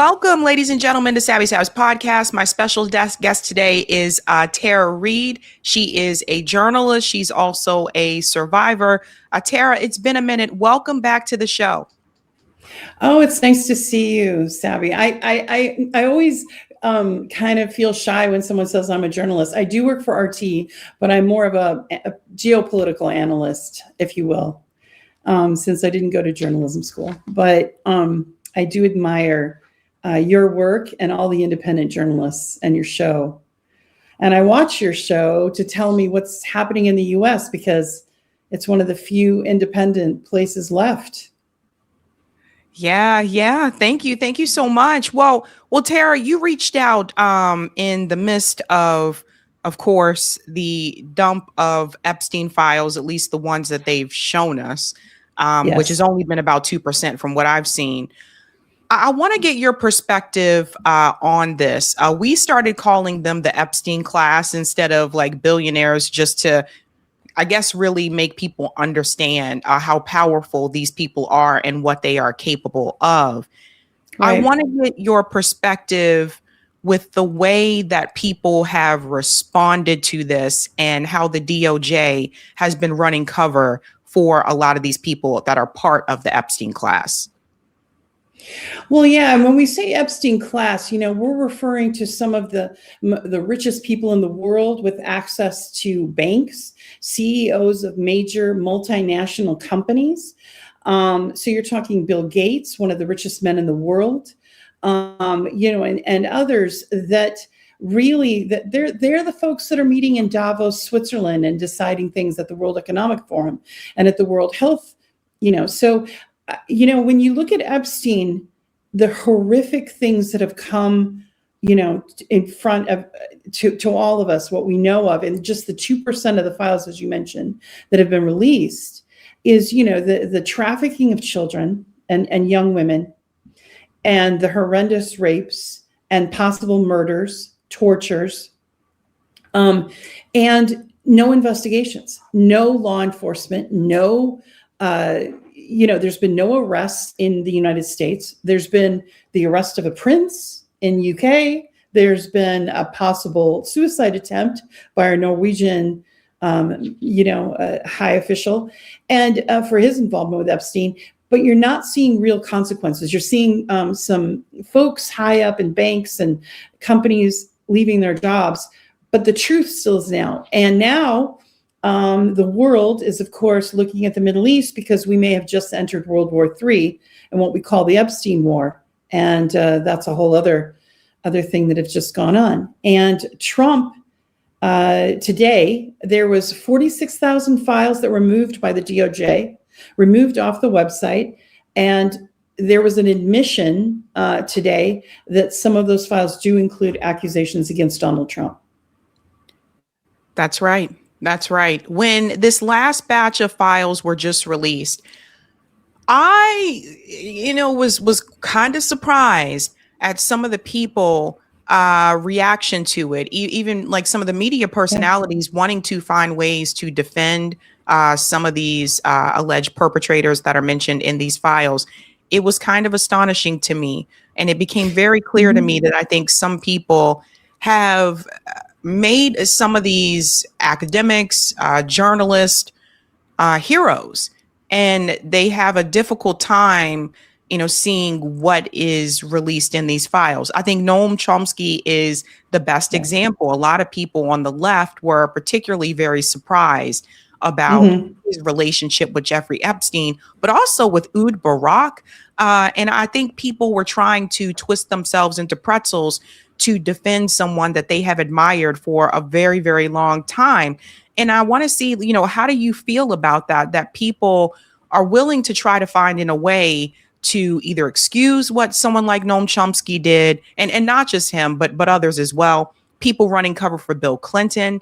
Welcome, ladies and gentlemen, to Sabby's podcast. My special guest today is Tara Reade. She is a journalist. She's also a survivor. Tara, it's been a minute. Welcome back to the show. Oh, it's nice to see you, Sabby. I always kind of feel shy when someone says I'm a journalist. I do work for RT, but I'm more of a geopolitical analyst, if you will, since I didn't go to journalism school. But I do admire your work and all the independent journalists and your show. And I watch your show to tell me what's happening in the US because it's one of the few independent places left. Yeah. Thank you so much. Well, Tara, you reached out in the midst of course, the dump of Epstein files, at least the ones that they've shown us, Yes. which has only been about 2% from what I've seen. I want to get your perspective on this. We started calling them the Epstein class instead of like billionaires, just to, I guess, really make people understand how powerful these people are and what they are capable of. Right. I want to get your perspective with the way that people have responded to this and how the DOJ has been running cover for a lot of these people that are part of the Epstein class. Well, yeah, and when we say Epstein class, we're referring to some of the richest people in the world with access to banks, CEOs of major multinational companies. So you're talking Bill Gates, one of the richest men in the world, and others that really that they're the folks that are meeting in Davos, Switzerland, and deciding things at the World Economic Forum and at the World Health. So when you look at Epstein, the horrific things that have come, in front of to all of us, what we know of, and just the 2% of the files, as you mentioned, that have been released, is the trafficking of children and young women, and the horrendous rapes and possible murders, tortures, and no investigations, no law enforcement, no. There's been no arrests in the United States. There's been the arrest of a prince in UK. There's been a possible suicide attempt by a Norwegian, high official, and for his involvement with Epstein. But you're not seeing real consequences. You're seeing some folks high up in banks and companies leaving their jobs. But the truth still is out. And now, the world is, of course, looking at the Middle East because we may have just entered World War III and what we call the Epstein War. And that's a whole other thing that has just gone on. And Trump, today, there was 46,000 files that were removed by the DOJ, removed off the website. And there was an admission today that some of those files do include accusations against Donald Trump. That's right. When this last batch of files were just released, I, was kind of surprised at some of the people reaction to it. Even like some of the media personalities wanting to find ways to defend some of these alleged perpetrators that are mentioned in these files. It was kind of astonishing to me. And it became very clear to me that I think some people have made some of these academics, journalists, heroes, and they have a difficult time, seeing what is released in these files. I think Noam Chomsky is the best example. A lot of people on the left were particularly very surprised about his relationship with Jeffrey Epstein, but also with Oud Barak. And I think people were trying to twist themselves into pretzels to defend someone that they have admired for a very, very long time. And I want to see, how do you feel about that people are willing to try to find in a way to either excuse what someone like Noam Chomsky did, and not just him, but others as well, people running cover for Bill Clinton,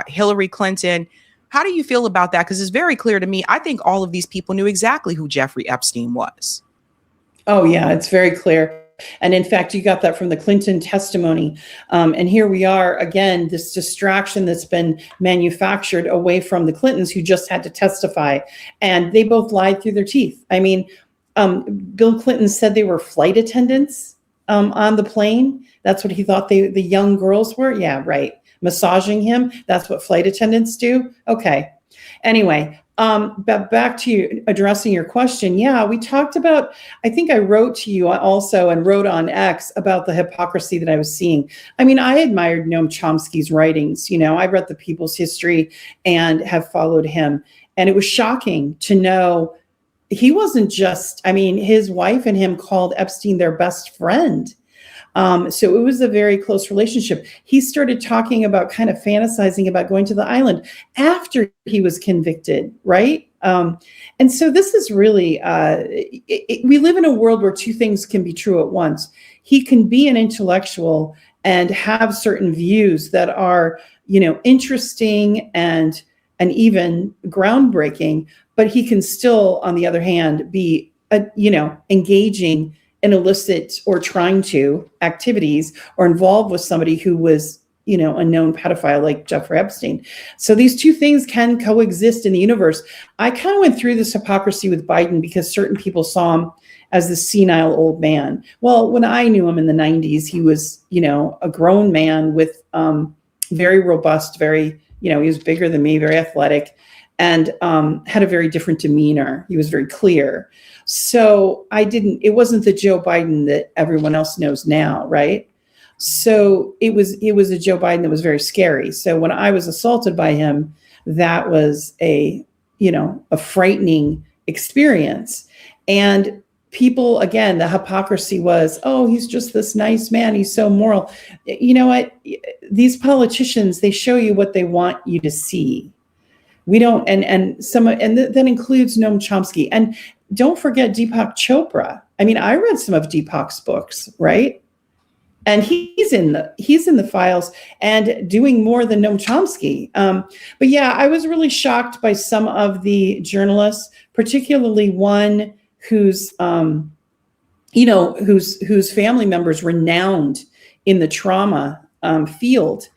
Hillary Clinton. How do you feel about that? Because it's very clear to me, I think all of these people knew exactly who Jeffrey Epstein was. Oh, yeah, it's very clear. And in fact, you got that from the Clinton testimony. And here we are again, this distraction that's been manufactured away from the Clintons, who just had to testify. And they both lied through their teeth. I mean, Bill Clinton said they were flight attendants on the plane. That's what he thought the young girls were. Yeah, right. Massaging him. That's what flight attendants do. Okay. Anyway, but back to you addressing your question. Yeah, we talked about, I think I wrote to you also and wrote on X about the hypocrisy that I was seeing. I mean, I admired Noam Chomsky's writings. You know, I read The People's History and have followed him. And it was shocking to know he wasn't just, I mean, his wife and him called Epstein their best friend. So it was a very close relationship. He started talking about kind of fantasizing about going to the island after he was convicted, right? And so this is really, we live in a world where two things can be true at once. He can be an intellectual and have certain views that are, you know, interesting and even groundbreaking, but he can still, on the other hand, be, you know, engaging in illicit or trying to activities or involved with somebody who was, you know, a known pedophile like Jeffrey Epstein. So these two things can coexist in the universe. I kind of went through this hypocrisy with Biden because certain people saw him as the senile old man. Well, when I knew him in the 90s, he was, you know, a grown man with very robust, very, you know, he was bigger than me, very athletic, and had a very different demeanor. He was very clear. So it wasn't the Joe Biden that everyone else knows now, right? So it was a Joe Biden that was very scary. So when I was assaulted by him, that was a frightening experience. And people, again, the hypocrisy was, oh, he's just this nice man. He's so moral. You know what? These politicians, they show you what they want you to see. We don't, and that includes Noam Chomsky. And don't forget Deepak Chopra. I mean, I read some of Deepak's books, right? And he's in the files and doing more than Noam Chomsky. But yeah, I was really shocked by some of the journalists, particularly one whose family members renowned in the trauma field,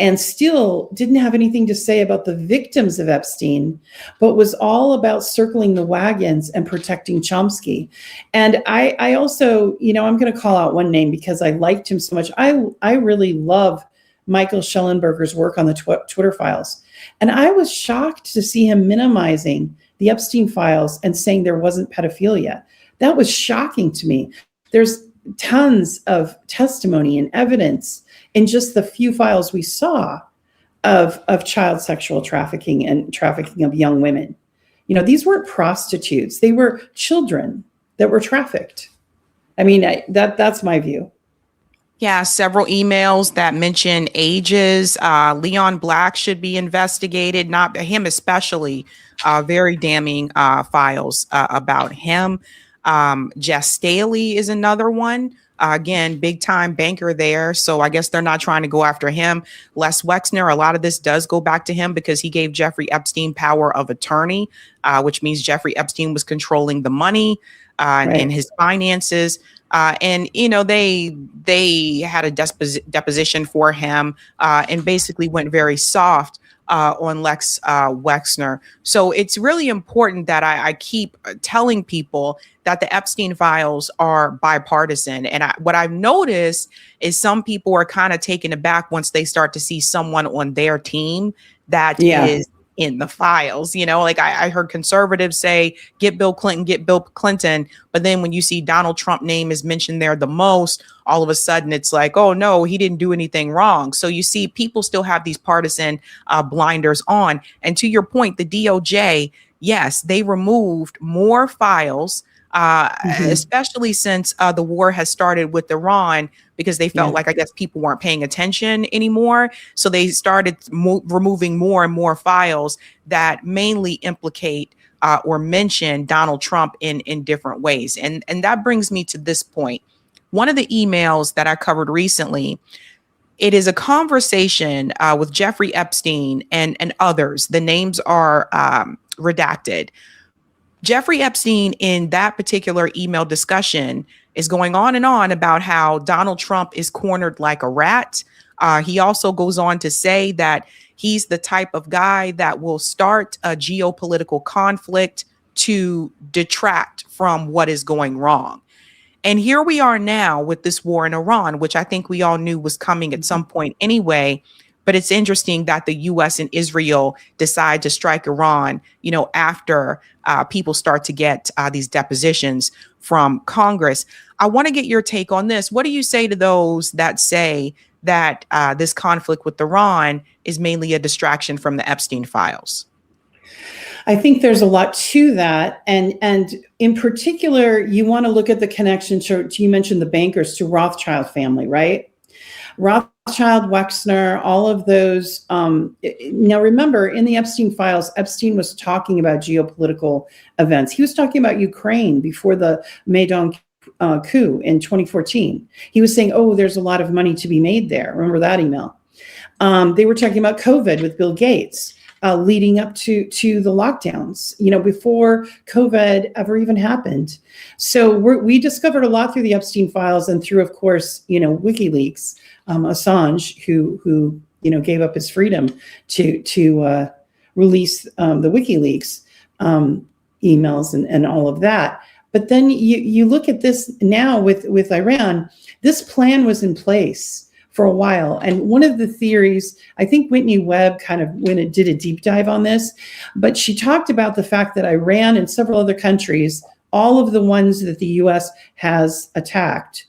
and still didn't have anything to say about the victims of Epstein, but was all about circling the wagons and protecting Chomsky. And I also, I'm going to call out one name because I liked him so much. I really love Michael Schellenberger's work on the Twitter files. And I was shocked to see him minimizing the Epstein files and saying there wasn't pedophilia. That was shocking to me. There's tons of testimony and evidence in just the few files we saw of child sexual trafficking and trafficking of young women. These weren't prostitutes. They were children that were trafficked. I mean, that's my view. Yeah, several emails that mention ages. Leon Black should be investigated, not him especially. Very damning files about him. Jess Staley is another one. Again, big time banker there. So I guess they're not trying to go after him. Les Wexner, a lot of this does go back to him because he gave Jeffrey Epstein power of attorney, which means Jeffrey Epstein was controlling the money right. and his finances. And they had a deposition for him and basically went very soft on Lex Wexner. So it's really important that I keep telling people that the Epstein files are bipartisan. And what I've noticed is some people are kind of taken aback once they start to see someone on their team that is in the files. Like I heard conservatives say, get Bill Clinton. But then when you see Donald Trump name is mentioned there the most, all of a sudden it's like, oh no, he didn't do anything wrong. So you see people still have these partisan blinders on. And to your point, the DOJ, yes, they removed more files, especially since the war has started with Iran, because they felt like, I guess, people weren't paying attention anymore. So they started removing more and more files that mainly implicate or mention Donald Trump in different ways. And that brings me to this point. One of the emails that I covered recently, it is a conversation with Jeffrey Epstein and others. The names are redacted. Jeffrey Epstein, in that particular email discussion, is going on and on about how Donald Trump is cornered like a rat. He also goes on to say that he's the type of guy that will start a geopolitical conflict to detract from what is going wrong. And here we are now with this war in Iran, which I think we all knew was coming at some point anyway. But it's interesting that the U.S. and Israel decide to strike Iran, after people start to get these depositions from Congress. I want to get your take on this. What do you say to those that say that this conflict with Iran is mainly a distraction from the Epstein files? I think there's a lot to that. And in particular, you want to look at the connection to, you mentioned the bankers, to Rothschild family, right? Rothschild, Wexner, all of those. Now, remember, in the Epstein files, Epstein was talking about geopolitical events. He was talking about Ukraine before the Maidan coup in 2014. He was saying, oh, there's a lot of money to be made there. Remember that email? They were talking about COVID with Bill Gates. Leading up to the lockdowns, before COVID ever even happened. So we discovered a lot through the Epstein files and through, of course, WikiLeaks, Assange, who gave up his freedom to release the WikiLeaks emails and all of that. But then you look at this now with Iran. This plan was in place for a while. And one of the theories, I think Whitney Webb kind of did a deep dive on this, but she talked about the fact that Iran and several other countries, all of the ones that the US has attacked,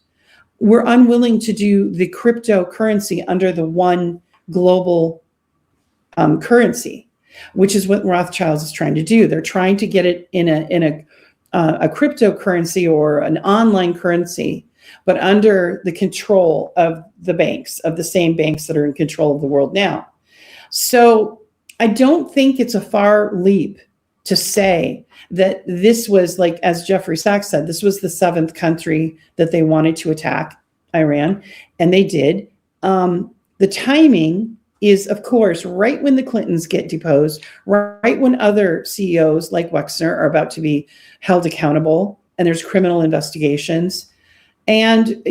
were unwilling to do the cryptocurrency under the one global currency, which is what Rothschild is trying to do. They're trying to get it in a cryptocurrency or an online currency, but under the control of the banks, of the same banks that are in control of the world now. So I don't think it's a far leap to say that this was, like, as Jeffrey Sachs said, this was the seventh country that they wanted to attack, Iran, and they did. The timing is, of course, right when the Clintons get deposed, right when other CEOs like Wexner are about to be held accountable, and there's criminal investigations. And,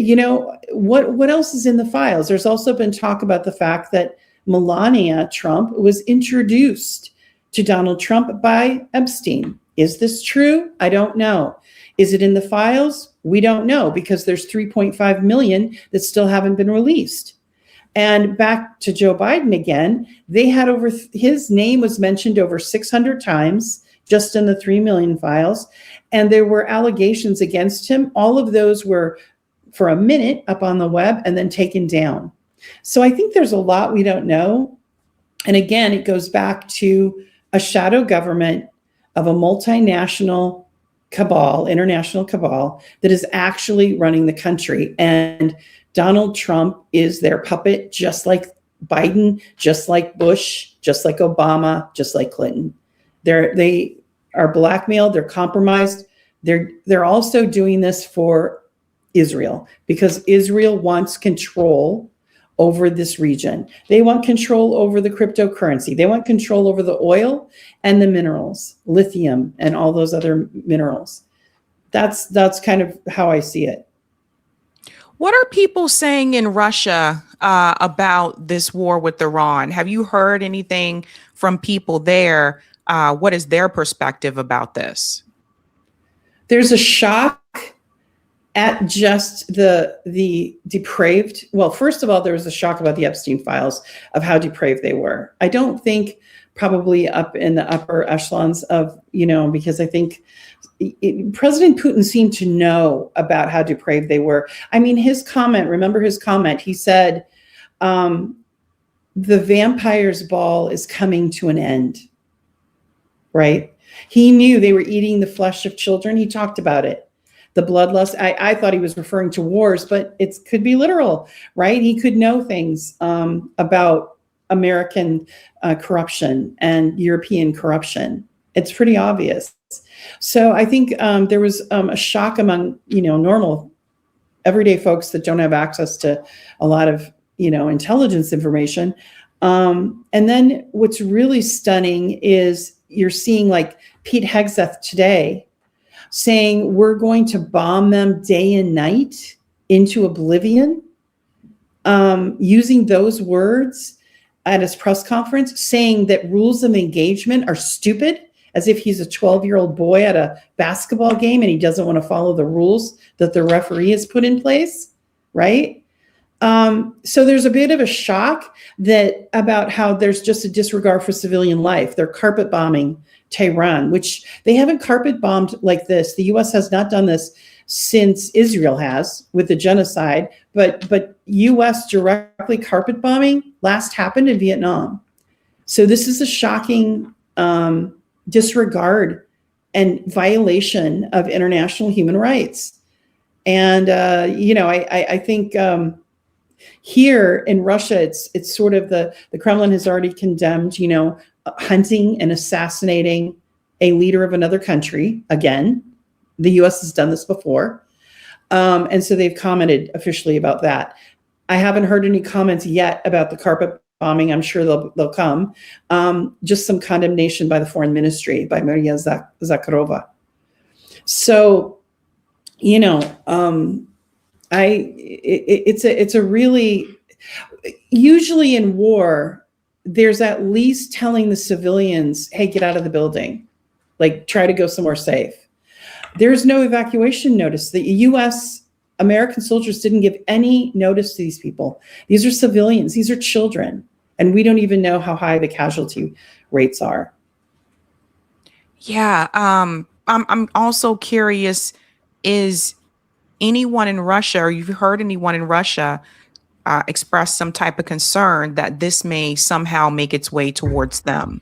what else is in the files? There's also been talk about the fact that Melania Trump was introduced to Donald Trump by Epstein. Is this true? I don't know. Is it in the files? We don't know, because there's 3.5 million that still haven't been released. And back to Joe Biden again, they had his name was mentioned over 600 times just in the 3 million files. And there were allegations against him. All of those were for a minute up on the web and then taken down. So I think there's a lot we don't know. And again, it goes back to a shadow government of a multinational cabal, international cabal, that is actually running the country. And Donald Trump is their puppet, just like Biden, just like Bush, just like Obama, just like Clinton. They are blackmailed, they're compromised. They're also doing this for Israel, because Israel wants control over this region. They want control over the cryptocurrency. They want control over the oil and the minerals, lithium and all those other minerals. That's kind of how I see it. What are people saying in Russia about this war with Iran? Have you heard anything from people there? What is their perspective about this? There's a shock at just the depraved. Well, first of all, there was a shock about the Epstein files of how depraved they were. I don't think probably up in the upper echelons of, because I think President Putin seemed to know about how depraved they were. I mean, remember his comment, he said, the vampire's ball is coming to an end, right? He knew they were eating the flesh of children. He talked about it. The bloodlust. I thought he was referring to wars, but it could be literal, right? He could know things about American corruption and European corruption. It's pretty obvious. So I think there was a shock among, normal, everyday folks that don't have access to a lot of, intelligence information. And then what's really stunning is you're seeing like Pete Hegseth today saying we're going to bomb them day and night into oblivion, using those words at his press conference, saying that rules of engagement are stupid as if he's a 12-year-old boy at a basketball game and he doesn't want to follow the rules that the referee has put in place, right? So there's a bit of a shock that about how there's just a disregard for civilian life. They're carpet bombing Tehran, which they haven't carpet bombed like this. The U.S. has not done this since Israel has with the genocide, but U.S. directly carpet bombing last happened in Vietnam. So this is a shocking disregard and violation of international human rights. And I think here in Russia, it's sort of the Kremlin has already condemned, hunting and assassinating a leader of another country. Again, the U.S. has done this before. And so they've commented officially about that. I haven't heard any comments yet about the carpet bombing. I'm sure they'll come. Just some condemnation by the foreign ministry, by Maria Zakharova. So, it's a really, usually in war, there's at least telling the civilians, hey, get out of the building, like try to go somewhere safe. There's no evacuation notice. The U.S. American soldiers didn't give any notice to these people. These are civilians. These are children. And we don't even know how high the casualty rates are. Yeah. I'm also curious, is anyone in Russia, or you've heard anyone in Russia express some type of concern that this may somehow make its way towards them?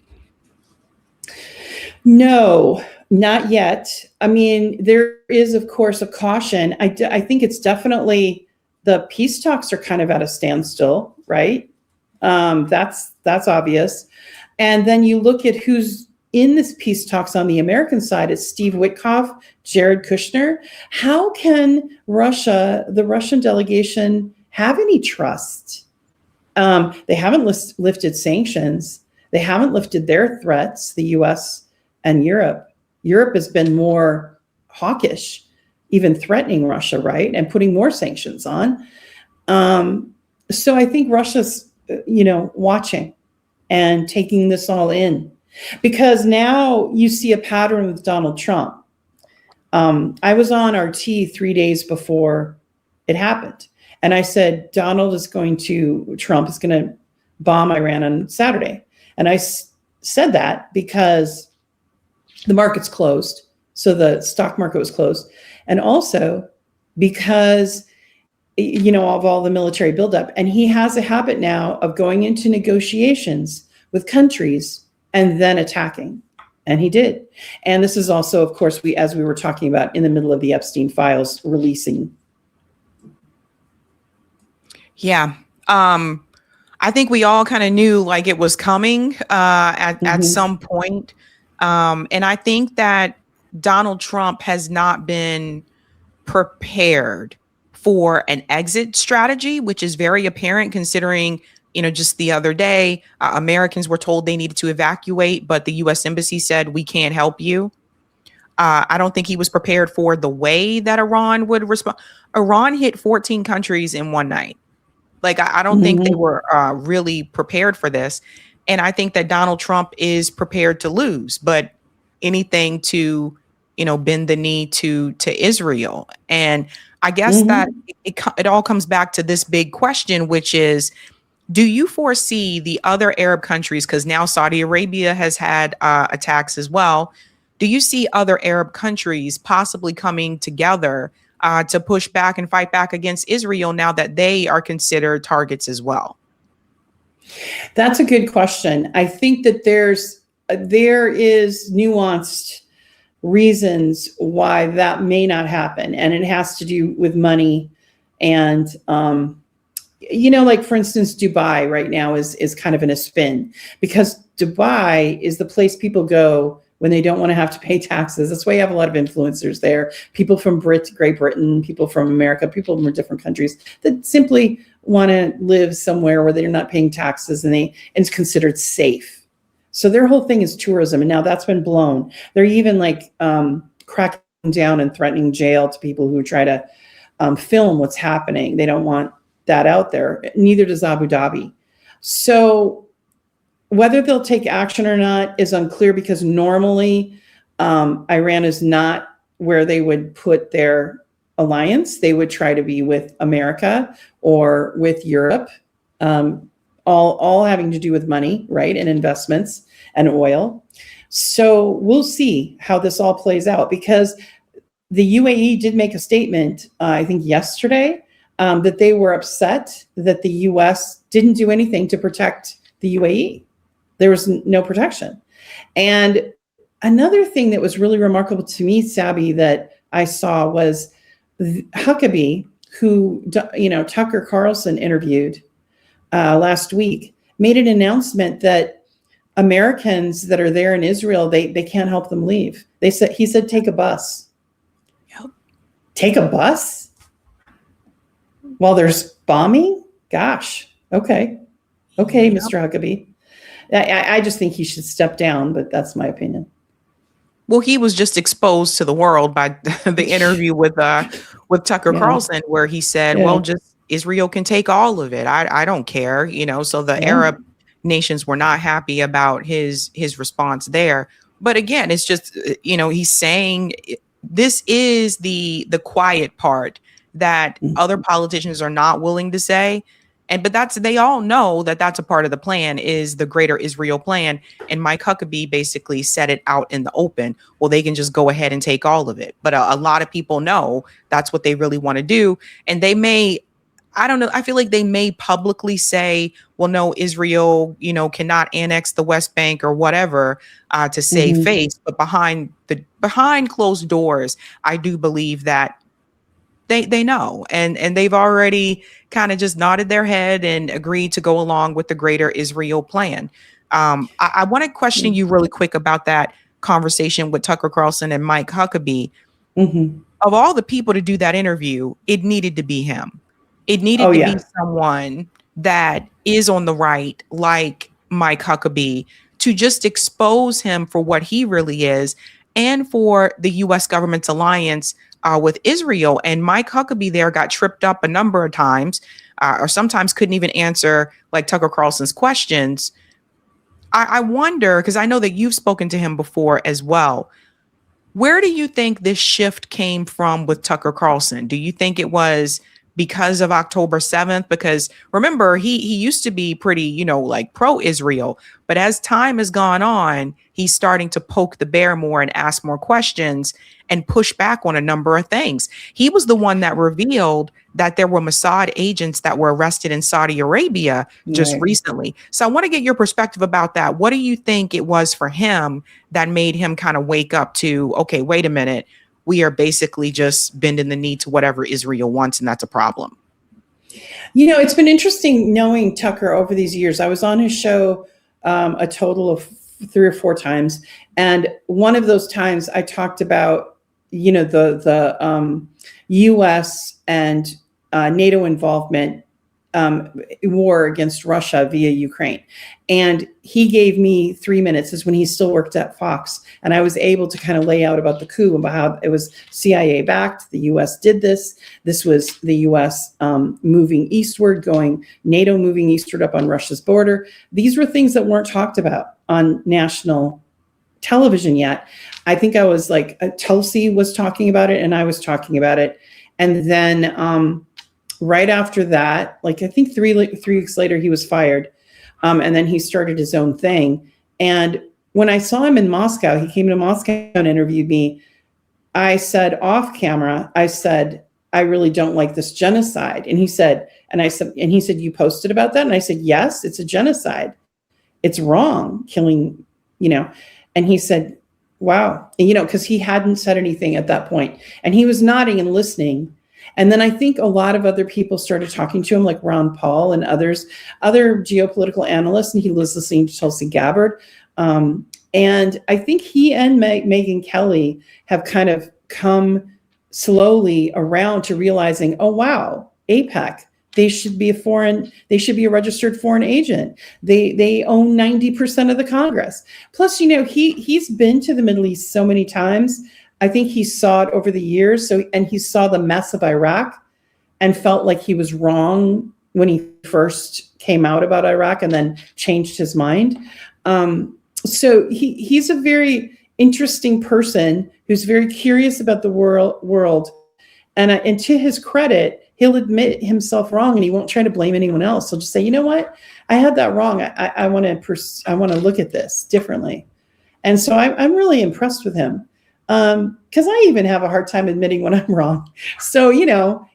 No, not yet. I mean, there is, of course, a caution. I think it's definitely the peace talks are kind of at a standstill, right? That's obvious. And then you look at who's in this peace talks on the American side. It's Steve Witkoff, Jared Kushner. How can Russia, the Russian delegation, have any trust? They haven't lifted sanctions. They haven't lifted their threats, the US and Europe. Europe has been more hawkish, even threatening Russia, right? And putting more sanctions on. So I think Russia's, watching and taking this all in. Because now you see a pattern with Donald Trump. I was on RT 3 days before it happened. And I said, Trump is going to bomb Iran on Saturday. And I said that because the market's closed. So the stock market was closed. And also because, of all the military buildup. And he has a habit now of going into negotiations with countries and then attacking. And he did. And this is also, of course, as we were talking about, in the middle of the Epstein files releasing. Yeah. I think we all kind of knew like it was coming at some point. And I think that Donald Trump has not been prepared for an exit strategy, which is very apparent considering, just the other day, Americans were told they needed to evacuate, but the U.S. Embassy said, we can't help you. I don't think he was prepared for the way that Iran would respond. Iran hit 14 countries in one night. Like, I don't think they were really prepared for this. And I think that Donald Trump is prepared to lose, but anything to, bend the knee to Israel. And I guess that it all comes back to this big question, which is, do you foresee the other Arab countries, because now Saudi Arabia has had attacks as well, do you see other Arab countries possibly coming together to push back and fight back against Israel now that they are considered targets as well? That's a good question. I think that there is nuanced reasons why that may not happen. And it has to do with money. And, like, for instance, Dubai right now is kind of in a spin, because Dubai is the place people go when they don't want to have to pay taxes. That's why you have a lot of influencers there. People from Great Britain, people from America, people from different countries that simply want to live somewhere where they're not paying taxes and it's considered safe. So their whole thing is tourism. And now that's been blown. They're even cracking down and threatening jail to people who try to film what's happening. They don't want that out there. Neither does Abu Dhabi. So Whether they'll take action or not is unclear, because normally Iran is not where they would put their alliance. They would try to be with America or with Europe, all having to do with money, right, and investments and oil. So we'll see how this all plays out, because the UAE did make a statement, I think yesterday, that they were upset that the US didn't do anything to protect the UAE. There was no protection. And another thing that was really remarkable to me, Sabby, that I saw was Huckabee, who, Tucker Carlson interviewed last week, made an announcement that Americans that are there in Israel, they can't help them leave. He said, take a bus. Yep. Take a bus while there's bombing? Gosh. Okay, Yep. Mr. Huckabee. I just think he should step down, but that's my opinion. Well, he was just exposed to the world by the interview with Tucker Carlson, where he said, well, just Israel can take all of it. I don't care. So the Arab nations were not happy about his response there. But again, it's just, he's saying this is the quiet part that other politicians are not willing to say. But they all know that that's a part of the plan, is the greater Israel plan. And Mike Huckabee basically said it out in the open. Well, they can just go ahead and take all of it. But a lot of people know that's what they really want to do. And they may, I don't know, I feel like they may publicly say, well, no, Israel, cannot annex the West Bank or whatever to save face. But behind closed doors, I do believe that they know, and they've already kind of just nodded their head and agreed to go along with the greater Israel plan. I want to question you really quick about that conversation with Tucker Carlson and Mike Huckabee. Of all the people to do that interview, it needed to be him. It needed to be someone that is on the right, like Mike Huckabee, to just expose him for what he really is, and for the U.S. government's alliance with Israel. And Mike Huckabee there got tripped up a number of times, or sometimes couldn't even answer like Tucker Carlson's questions. I wonder, because I know that you've spoken to him before as well, where do you think this shift came from with Tucker Carlson? Do you think it was because of October 7th? Because remember, he used to be pretty, like pro-Israel. But as time has gone on, he's starting to poke the bear more and ask more questions and push back on a number of things. He was the one that revealed that there were Mossad agents that were arrested in Saudi Arabia just recently. So I want to get your perspective about that. What do you think it was for him that made him kind of wake up to, okay, wait a minute, we are basically just bending the knee to whatever Israel wants, and that's a problem? It's been interesting knowing Tucker over these years. I was on his show a total of 3 or 4 times. And one of those times I talked about, the US and NATO involvement war against Russia via Ukraine. And he gave me 3 minutes. This is when he still worked at Fox. And I was able to kind of lay out about the coup, about how it was CIA backed. The US did this. This was the US moving eastward, NATO moving eastward up on Russia's border. These were things that weren't talked about on national television yet. I think I was like, Tulsi was talking about it and I was talking about it. And then right after that, like I think 3 weeks later, he was fired. And then he started his own thing. And when I saw him in Moscow, he came to Moscow and interviewed me. I said off camera, I really don't like this genocide. And he said, you posted about that? And I said, yes, it's a genocide. It's wrong, killing, And he said, wow, because he hadn't said anything at that point. And he was nodding and listening. And then I think a lot of other people started talking to him, like Ron Paul and other geopolitical analysts, and he was listening to Tulsi Gabbard. And I think he and Megyn Kelly have kind of come slowly around to realizing, oh, wow, AIPAC, they should be a registered foreign agent. They own 90% of the Congress. Plus, he's been to the Middle East so many times. I think he saw it over the years. And he saw the mess of Iraq and felt like he was wrong when he first came out about Iraq and then changed his mind. So he's a very interesting person who's very curious about the world. And to his credit, he'll admit himself wrong, and he won't try to blame anyone else. He'll just say, you know what, I had that wrong. I want to look at this differently. And so I'm really impressed with him, because I even have a hard time admitting when I'm wrong. So,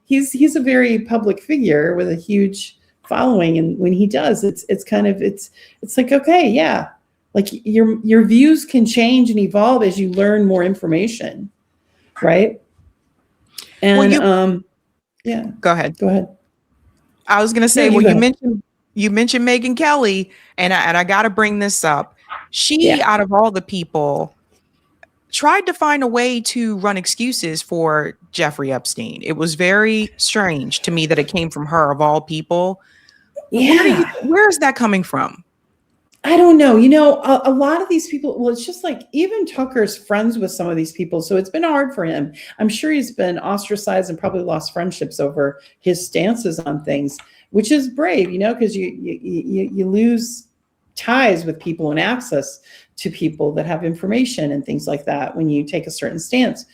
he's a very public figure with a huge following, and when he does, it's like, okay, yeah, like your views can change and evolve as you learn more information, right? And yeah, go ahead. I was going to say, you mentioned Megyn Kelly, and I got to bring this up. She, out of all the people, tried to find a way to run excuses for Jeffrey Epstein. It was very strange to me that it came from her, of all people. Yeah. Where is that coming from? I don't know. A lot of these people, well, it's just like even Tucker's friends with some of these people. So it's been hard for him. I'm sure he's been ostracized and probably lost friendships over his stances on things, which is brave, because you lose ties with people and access to people that have information and things like that when you take a certain stance.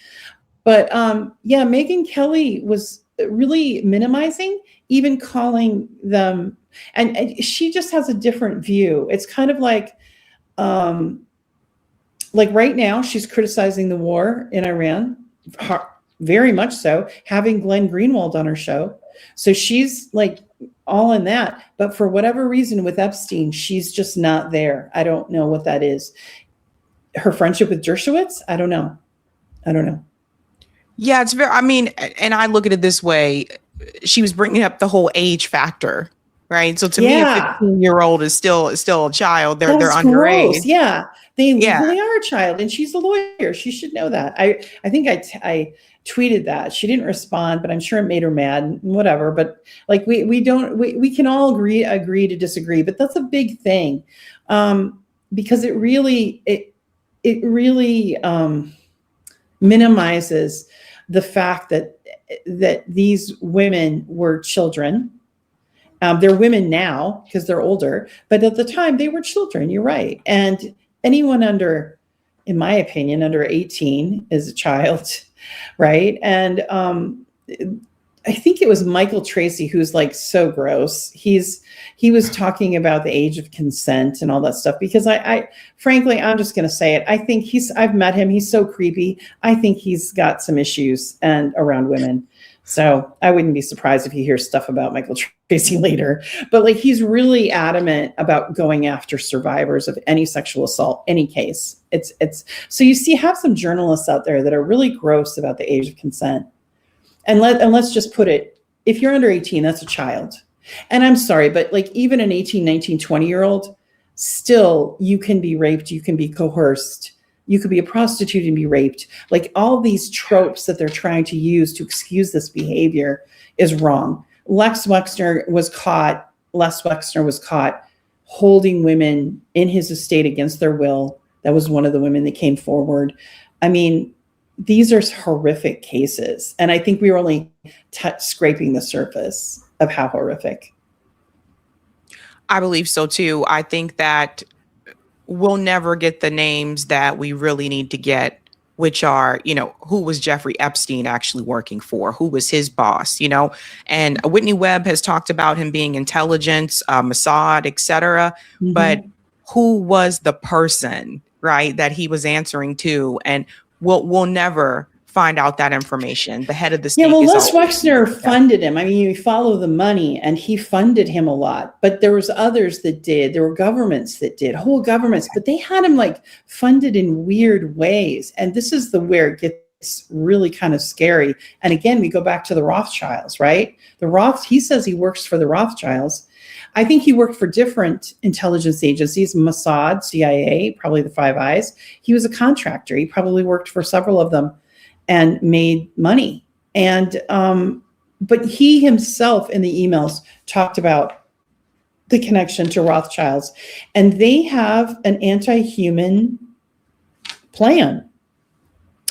But Megyn Kelly was really minimizing, even calling them, and she just has a different view. It's kind of like right now she's criticizing the war in Iran, very much so, having Glenn Greenwald on her show. So she's like all in that. But for whatever reason with Epstein, she's just not there. I don't know what that is. Her friendship with Dershowitz? I don't know. Yeah, it's very, and I look at it this way. She was bringing up the whole age factor, right? So to me, a 15-year-old is still a child. They're underage. Gross. Yeah, they legally are a child, and she's a lawyer. She should know that. I think I tweeted that. She didn't respond, but I'm sure it made her mad. Whatever. But like we can all agree to disagree. But that's a big thing, because it really minimizes the fact that these women were children. They're women now because they're older, but at the time they were children. You're right. And anyone in my opinion, under 18 is a child, right? And I think it was Michael Tracy, who's like so gross. He was talking about the age of consent and all that stuff, because I frankly, I'm just going to say it. I think I've met him. He's so creepy. I think he's got some issues and around women. So I wouldn't be surprised if he hears stuff about Michael Tracy later, but like, he's really adamant about going after survivors of any sexual assault, any case. It's, so you have some journalists out there that are really gross about the age of consent. And let's just put it, if you're under 18, that's a child. And I'm sorry, but like even an 18, 19, 20-year-old, still you can be raped, you can be coerced, you could be a prostitute and be raped. Like all these tropes that they're trying to use to excuse this behavior is wrong. Les Wexner was caught holding women in his estate against their will. That was one of the women that came forward. I mean, these are horrific cases. And I think we were only scraping the surface of how horrific. I believe so too. I think that we'll never get the names that we really need to get, which are, who was Jeffrey Epstein actually working for? Who was his boss? And Whitney Webb has talked about him being intelligence, Mossad, etc. Mm-hmm. But who was the person, right, that he was answering to? And we'll never find out that information. The head of the state. Yeah, well, Les Wexner funded him. I mean, you follow the money, and he funded him a lot. But there was others that did. There were governments that did, whole governments. But they had him like funded in weird ways. And this is where it gets really kind of scary. And again, we go back to the Rothschilds, right? He says he works for the Rothschilds. I think he worked for different intelligence agencies, Mossad, CIA, probably the Five Eyes. He was a contractor. He probably worked for several of them and made money. And but he himself in the emails talked about the connection to Rothschilds, and they have an anti-human plan.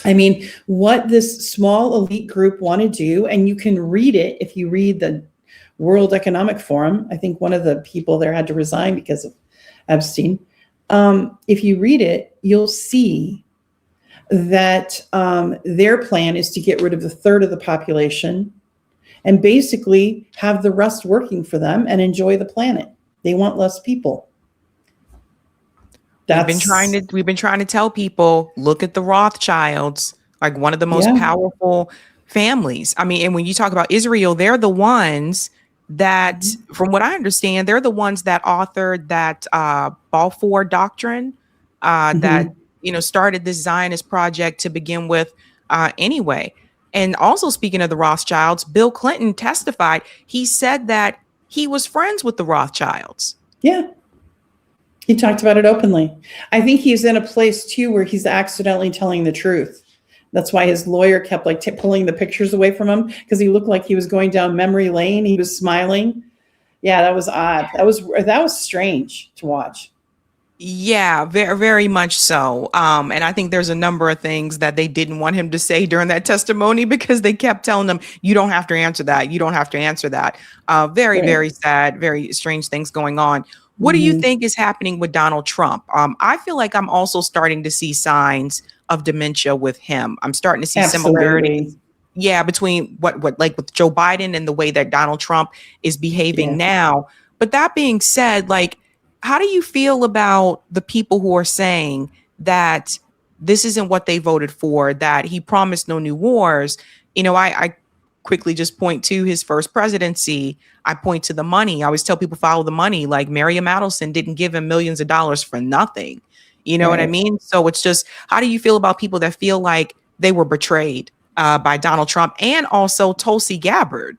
I mean, what this small elite group want to do, and you can read it if you read the World Economic Forum. I think one of the people there had to resign because of Epstein. If you read it, you'll see that their plan is to get rid of a third of the population and basically have the rest working for them and enjoy the planet. They want less people. We've been trying to tell people, look at the Rothschilds, like one of the most powerful families. I mean, and when you talk about Israel, they're the ones that, from what I understand, they're the ones that authored that Balfour Doctrine that, started this Zionist project to begin with anyway. And also, speaking of the Rothschilds, Bill Clinton testified. He said that he was friends with the Rothschilds. Yeah. He talked about it openly. I think he's in a place too where he's accidentally telling the truth. That's why his lawyer kept pulling the pictures away from him, because he looked like he was going down memory lane. He was smiling. Yeah, that was odd. That was strange to watch. Yeah, very, very much so. And I think there's a number of things that they didn't want him to say during that testimony because they kept telling him, you don't have to answer that. You don't have to answer that. Very, very sad, very strange things going on. What do you think is happening with Donald Trump? I feel like I'm also starting to see signs of dementia with him. I'm starting to see similarities. Yeah, between what like with Joe Biden and the way that Donald Trump is behaving now. But that being said, like, how do you feel about the people who are saying that this isn't what they voted for, that he promised no new wars? I quickly just point to his first presidency. I point to the money. I always tell people follow the money. Like Miriam Adelson didn't give him millions of dollars for nothing. You know what I mean? So it's just, how do you feel about people that feel like they were betrayed by Donald Trump and also Tulsi Gabbard?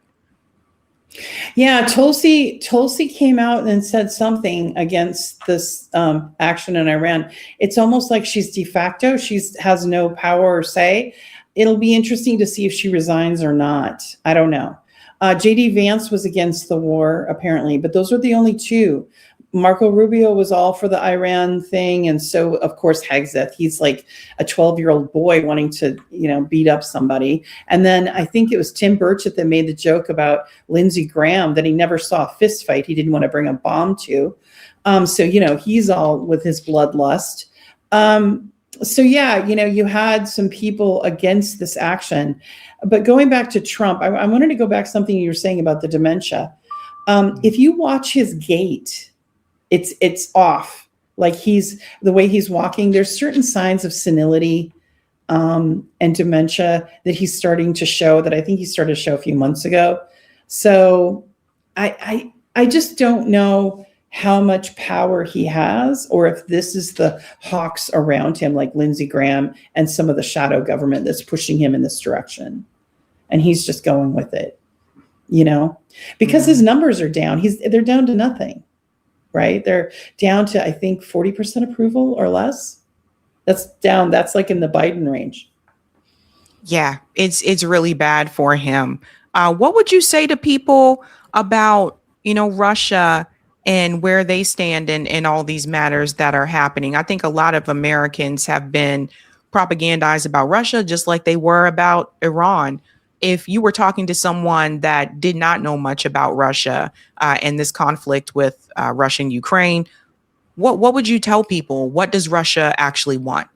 Yeah, Tulsi came out and said something against this action in Iran. It's almost like she's de facto. She has no power or say. It'll be interesting to see if she resigns or not. I don't know. JD Vance was against the war, apparently, but those were the only two. Marco Rubio was all for the Iran thing. And so, of course, Hegseth, he's like a 12-year-old boy wanting to, beat up somebody. And then I think it was Tim Burchett that made the joke about Lindsey Graham, that he never saw a fist fight he didn't want to bring a bomb to. So, he's all with his bloodlust. So, yeah, you had some people against this action. But going back to Trump, I wanted to go back to something you were saying about the dementia. If you watch his gait, it's off. Like the way he's walking, there's certain signs of senility and dementia that he's starting to show, that I think he started to show a few months ago. So I just don't know how much power he has, or if this is the hawks around him, like Lindsey Graham and some of the shadow government that's pushing him in this direction. And he's just going with it, because his numbers are down. They're down to nothing. Right? They're down to, I think, 40% approval or less. That's down. That's like in the Biden range. Yeah, it's really bad for him. What would you say to people about, Russia and where they stand in all these matters that are happening? I think a lot of Americans have been propagandized about Russia, just like they were about Iran. If you were talking to someone that did not know much about Russia and this conflict with Russia and Ukraine, what would you tell people? What does Russia actually want?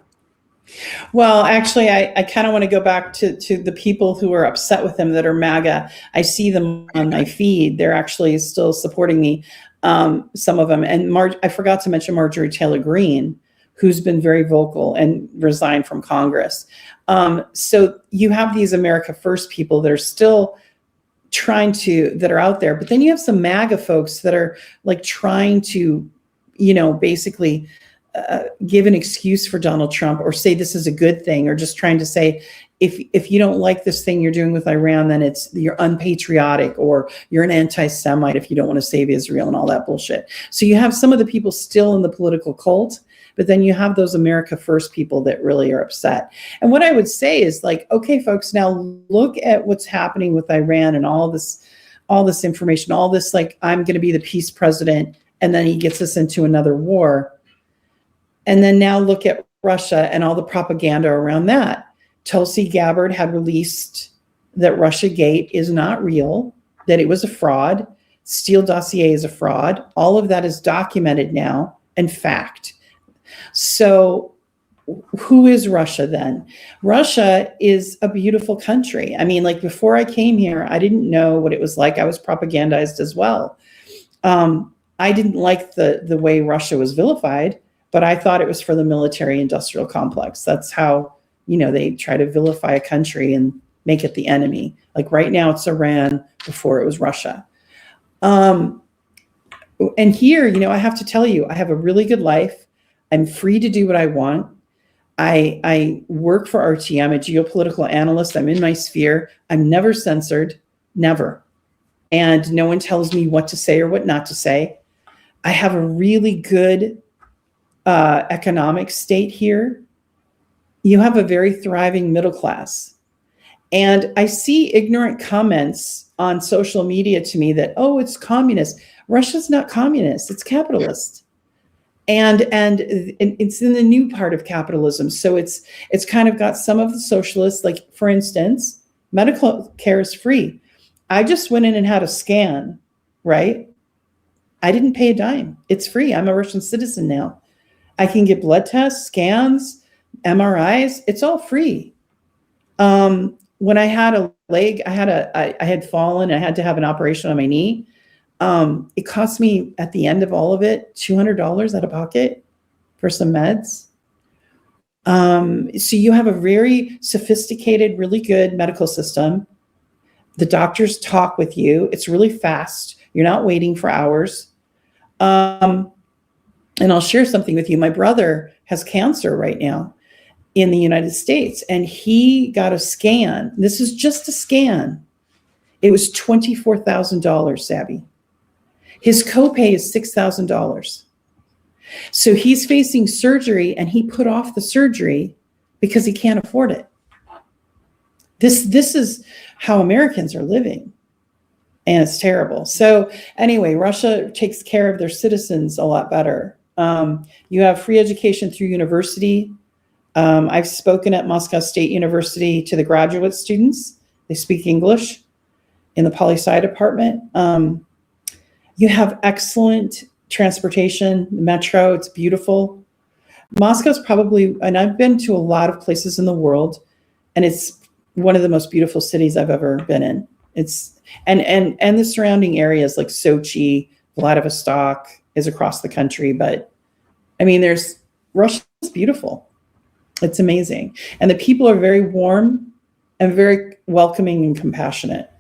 Well, actually, I kind of want to go back to the people who are upset with him that are MAGA. I see them on my feed. They're actually still supporting me, some of them. And I forgot to mention Marjorie Taylor Greene, who's been very vocal and resigned from Congress. So you have these America First people that are still that are out there, but then you have some MAGA folks that are like trying to, basically give an excuse for Donald Trump, or say this is a good thing, or just trying to say, if you don't like this thing you're doing with Iran, then you're unpatriotic, or you're an anti-Semite if you don't want to save Israel and all that bullshit. So you have some of the people still in the political cult, but then you have those America First people that really are upset. And what I would say is like, okay, folks, now look at what's happening with Iran and all this information, all this, like, I'm going to be the peace president. And then he gets us into another war. And then now look at Russia and all the propaganda around that. Tulsi Gabbard had released that Russiagate is not real. that it was a fraud. Steele dossier is a fraud. All of that is documented now and fact. So who is Russia then? Russia is a beautiful country. I mean, like before I came here, I didn't know what it was like. I was propagandized as well. I didn't like the way Russia was vilified, but I thought it was for the military industrial complex. That's how, they try to vilify a country and make it the enemy. Like right now it's Iran, before it was Russia. And here, I have to tell you, I have a really good life. I'm free to do what I want. I work for RT. I'm a geopolitical analyst. I'm in my sphere. I'm never censored, never. And no one tells me what to say or what not to say. I have a really good economic state here. You have a very thriving middle class. And I see ignorant comments on social media to me that, oh, it's communist. Russia's not communist, it's capitalist. And it's in the new part of capitalism. So it's kind of got some of the socialists, like for instance, medical care is free. I just went in and had a scan, right? I didn't pay a dime. It's free. I'm a Russian citizen now. I can get blood tests, scans, MRIs. It's all free. When I had a leg, I had fallen. I had to have an operation on my knee. It cost me at the end of all of it, $200 out of pocket for some meds. So you have a very sophisticated, really good medical system. The doctors talk with you. It's really fast. You're not waiting for hours. And I'll share something with you. My brother has cancer right now in the United States, and he got a scan. This is just a scan. It was $24,000, Sabby. His copay is $6,000. So he's facing surgery, and he put off the surgery because he can't afford it. This is how Americans are living, and it's terrible. So anyway, Russia takes care of their citizens a lot better. You have free education through university. I've spoken at Moscow State University to the graduate students. They speak English in the poli-sci department. You have excellent transportation, metro, it's beautiful. Moscow's probably, and I've been to a lot of places in the world, and it's one of the most beautiful cities I've ever been in. It's, and the surrounding areas like Sochi, Vladivostok is across the country, but I mean, Russia's beautiful. It's amazing. And the people are very warm and very welcoming and compassionate.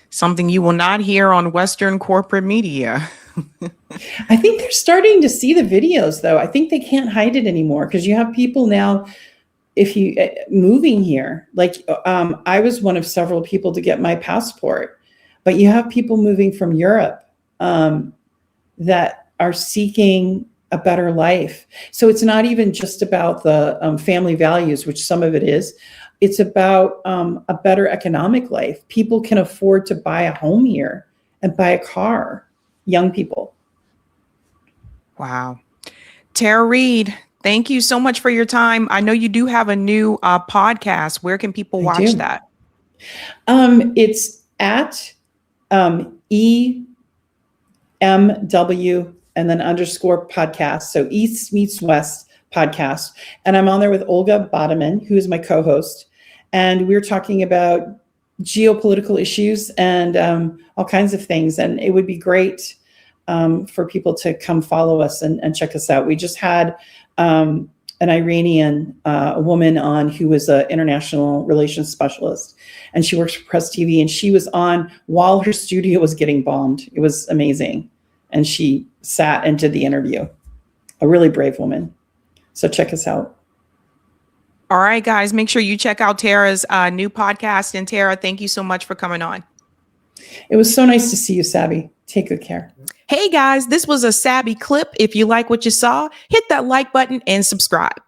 Something you will not hear on Western corporate media. I think they're starting to see the videos, though. I think they can't hide it anymore because you have people now, if you moving here, like I was one of several people to get my passport, but you have people moving from Europe that are seeking a better life. So it's not even just about the family values, which some of it is. It's about a better economic life. People can afford to buy a home here and buy a car, young people. Wow. Tara Reade, thank you so much for your time. I know you do have a new podcast. Where can people watch that? It's at EMW and then _ podcast. So East Meets West podcast. And I'm on there with Olga Bodeman, who is my co-host. And we're talking about geopolitical issues and all kinds of things. And it would be great for people to come follow us and check us out. We just had an Iranian woman on who was an international relations specialist. And she works for Press TV. And she was on while her studio was getting bombed. It was amazing. And she sat and did the interview. A really brave woman. So check us out. All right, guys, make sure you check out Tara's new podcast. And Tara, thank you so much for coming on. It was so nice to see you, Sabby. Take good care. Hey, guys, this was a Sabby clip. If you like what you saw, hit that like button and subscribe.